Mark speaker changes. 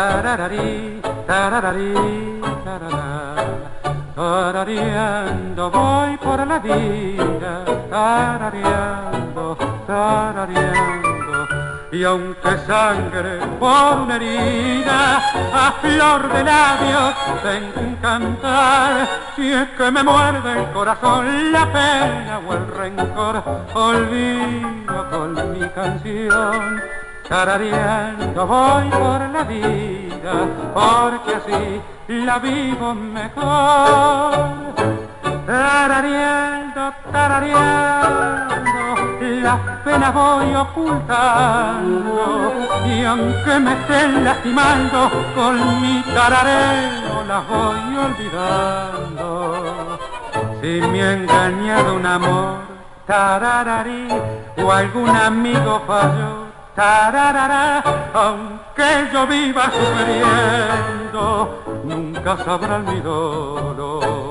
Speaker 1: tarararí, tarararí, tarará. Tarareando voy por la vida, tarareando, tarareando. Y aunque sangre por una herida, a flor de labios tengo cantar. Si es que me muerde el corazón la pena o el rencor, olvido con mi canción. Tarareando voy por la vida, porque así la vivo mejor. Tarareando, tarareando, las penas voy ocultando, y aunque me estén lastimando, con mi tarareo las voy olvidando. Si me ha engañado un amor, tarararí, o algún amigo falló, tararará, aunque yo viva sufriendo, nunca sabrán mi dolor.